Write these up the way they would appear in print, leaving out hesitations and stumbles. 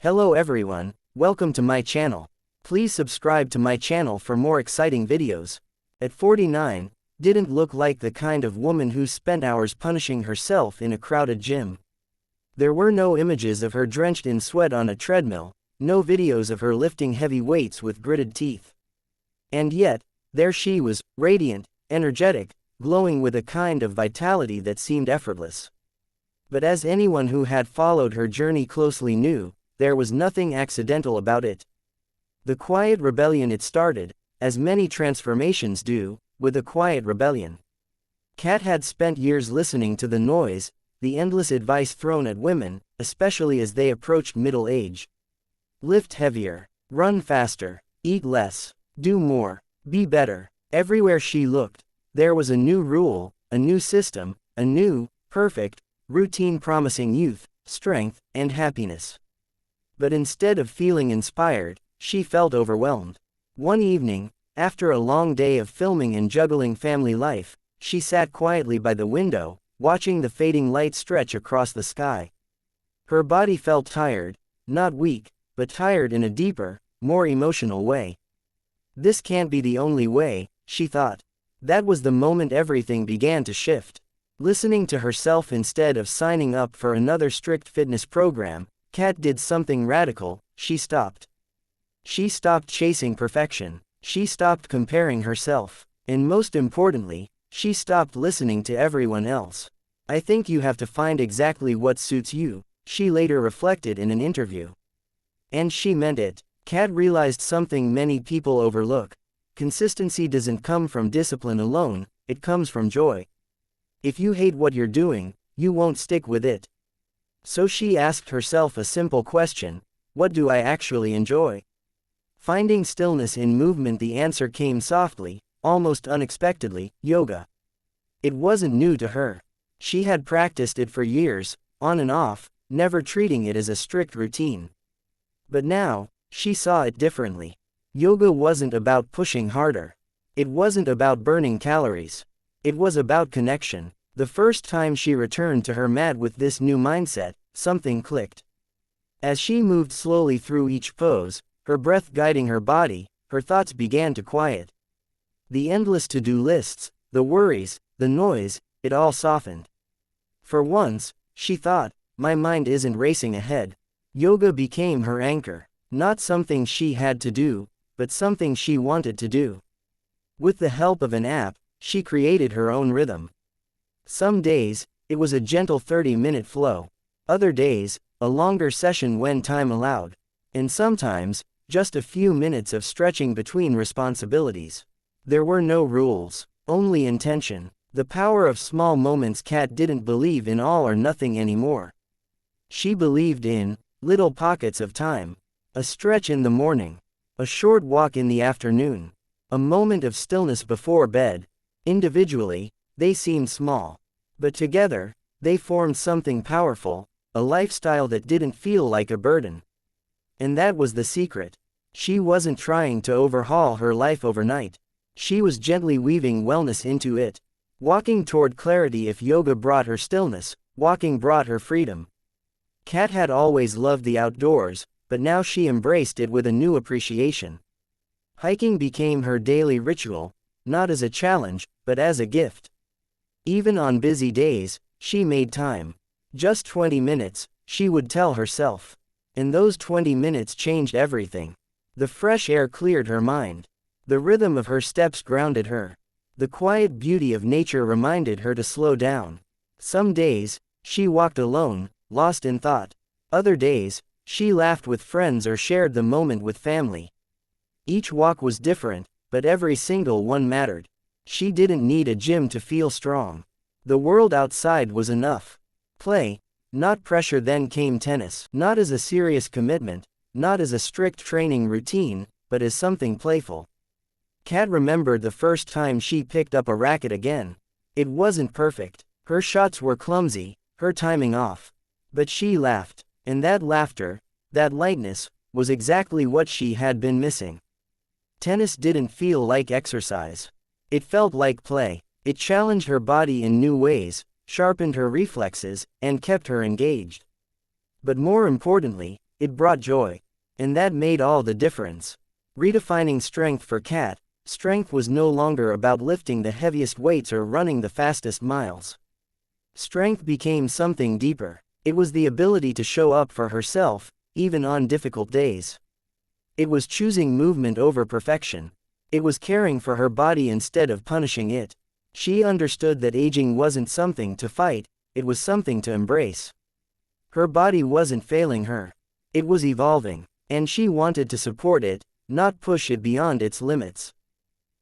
Hello everyone, welcome to my channel. Please subscribe to my channel for more exciting videos. At 49, didn't look like the kind of woman who spent hours punishing herself in a crowded gym. There were no images of her drenched in sweat on a treadmill, no videos of her lifting heavy weights with gritted teeth. And yet, there she was, radiant, energetic, glowing with a kind of vitality that seemed effortless. But as anyone who had followed her journey closely knew, there was nothing accidental about it. The quiet rebellion it started, as many transformations do, with a quiet rebellion. Kat had spent years listening to the noise, the endless advice thrown at women, especially as they approached middle age. Lift heavier, run faster, eat less, do more, be better. Everywhere she looked, there was a new rule, a new system, a new, perfect, routine promising youth, strength, and happiness. But instead of feeling inspired, she felt overwhelmed. One evening, after a long day of filming and juggling family life, she sat quietly by the window, watching the fading light stretch across the sky. Her body felt tired, not weak, but tired in a deeper, more emotional way. This can't be the only way, she thought. That was the moment everything began to shift. Listening to herself instead of signing up for another strict fitness program, Kat did something radical. She stopped. She stopped chasing perfection. She stopped comparing herself. And most importantly, she stopped listening to everyone else. I think you have to find exactly what suits you, she later reflected in an interview. And she meant it. Kat realized something many people overlook. Consistency doesn't come from discipline alone, it comes from joy. If you hate what you're doing, you won't stick with it. So she asked herself a simple question: what do I actually enjoy? Finding stillness in movement, the answer came softly, almost unexpectedly: yoga. It wasn't new to her. She had practiced it for years, on and off, never treating it as a strict routine. But now, she saw it differently. Yoga wasn't about pushing harder. It wasn't about burning calories. It was about connection. The first time she returned to her mat with this new mindset, something clicked. As she moved slowly through each pose, her breath guiding her body, her thoughts began to quiet. The endless to-do lists, the worries, the noise, it all softened. For once, she thought, my mind isn't racing ahead. Yoga became her anchor, not something she had to do, but something she wanted to do. With the help of an app, she created her own rhythm. Some days, it was a gentle 30-minute flow. Other days, a longer session when time allowed. And sometimes, just a few minutes of stretching between responsibilities. There were no rules, only intention. The power of small moments. Kat didn't believe in all or nothing anymore. She believed in little pockets of time. A stretch in the morning. A short walk in the afternoon. A moment of stillness before bed. Individually, they seemed small. But together, they formed something powerful, a lifestyle that didn't feel like a burden. And that was the secret. She wasn't trying to overhaul her life overnight. She was gently weaving wellness into it. Walking toward clarity. If yoga brought her stillness, walking brought her freedom. Kat had always loved the outdoors, but now she embraced it with a new appreciation. Hiking became her daily ritual, not as a challenge, but as a gift. Even on busy days, she made time. Just 20 minutes, she would tell herself. And those 20 minutes changed everything. The fresh air cleared her mind. The rhythm of her steps grounded her. The quiet beauty of nature reminded her to slow down. Some days, she walked alone, lost in thought. Other days, she laughed with friends or shared the moment with family. Each walk was different, but every single one mattered. She didn't need a gym to feel strong. The world outside was enough. Play, not pressure. Then came tennis. Not as a serious commitment, not as a strict training routine, but as something playful. Kat remembered the first time she picked up a racket again. It wasn't perfect. Her shots were clumsy, her timing off. But she laughed, and that laughter, that lightness, was exactly what she had been missing. Tennis didn't feel like exercise. It felt like play. It challenged her body in new ways, sharpened her reflexes, and kept her engaged. But more importantly, It brought joy. And that made all the difference. Redefining strength for Kat, strength was no longer about lifting the heaviest weights or running the fastest miles. Strength became something deeper. It was the ability to show up for herself, even on difficult days. It was choosing movement over perfection. It was caring for her body instead of punishing it. She understood that aging wasn't something to fight, it was something to embrace. Her body wasn't failing her. It was evolving, and she wanted to support it, not push it beyond its limits.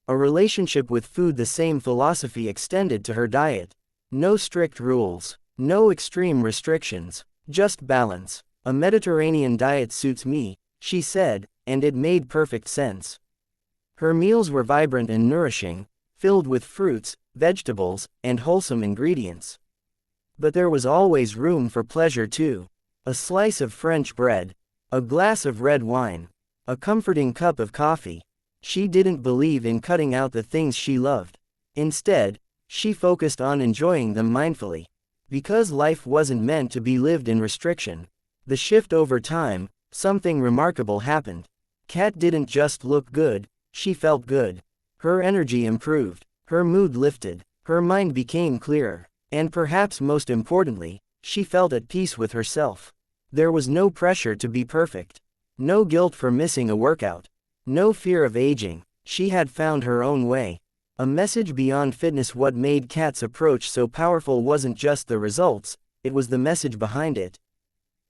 A relationship with food. The same philosophy extended to her diet. No strict rules, no extreme restrictions, just balance. A Mediterranean diet suits me, she said, and it made perfect sense. Her meals were vibrant and nourishing, filled with fruits, vegetables, and wholesome ingredients. But there was always room for pleasure too. A slice of French bread, a glass of red wine, a comforting cup of coffee. She didn't believe in cutting out the things she loved. Instead, she focused on enjoying them mindfully. Because life wasn't meant to be lived in restriction. The shift over time, something remarkable happened. Kat didn't just look good, she felt good. Her energy improved, her mood lifted, her mind became clearer, and perhaps most importantly, she felt at peace with herself. There was no pressure to be perfect. No guilt for missing a workout. No fear of aging. She had found her own way. A message beyond fitness. What made Kat's approach so powerful wasn't just the results, it was the message behind it.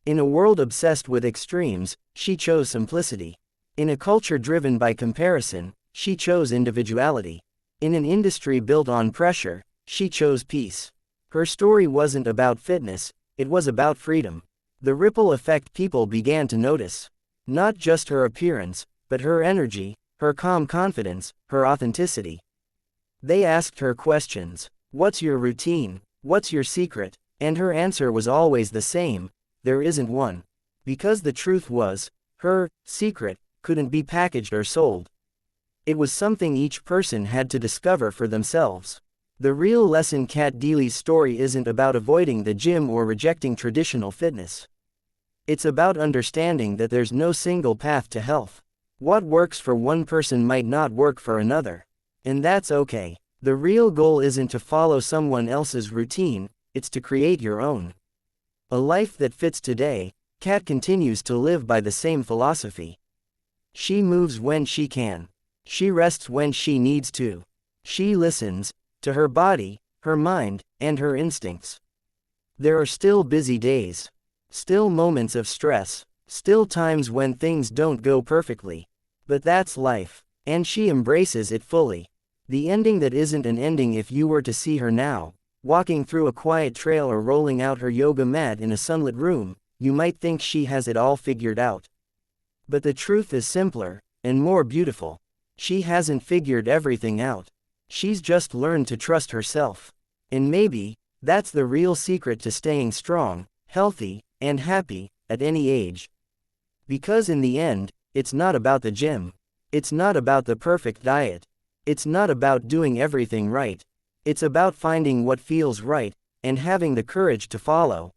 In a world obsessed with extremes, she chose simplicity. In a culture driven by comparison, she chose individuality. In an industry built on pressure, she chose peace. Her story wasn't about fitness, it was about freedom. The ripple effect. People began to notice. Not just her appearance, but her energy, her calm confidence, her authenticity. They asked her questions. What's your routine? What's your secret? And her answer was always the same: there isn't one. Because the truth was, her secret couldn't be packaged or sold. It was something each person had to discover for themselves. The real lesson. Kat Deeley's story isn't about avoiding the gym or rejecting traditional fitness. It's about understanding that there's no single path to health. What works for one person might not work for another. And that's okay. The real goal isn't to follow someone else's routine, it's to create your own. A life that fits today. Kat continues to live by the same philosophy. She moves when she can. She rests when she needs to. She listens to her body, her mind, and her instincts. There are still busy days. Still moments of stress. Still times when things don't go perfectly. But that's life. And she embraces it fully. The ending that isn't an ending. If you were to see her now, walking through a quiet trail or rolling out her yoga mat in a sunlit room, you might think she has it all figured out. But the truth is simpler, and more beautiful. She hasn't figured everything out. She's just learned to trust herself. And maybe, that's the real secret to staying strong, healthy, and happy, at any age. Because in the end, it's not about the gym. It's not about the perfect diet. It's not about doing everything right. It's about finding what feels right, and having the courage to follow.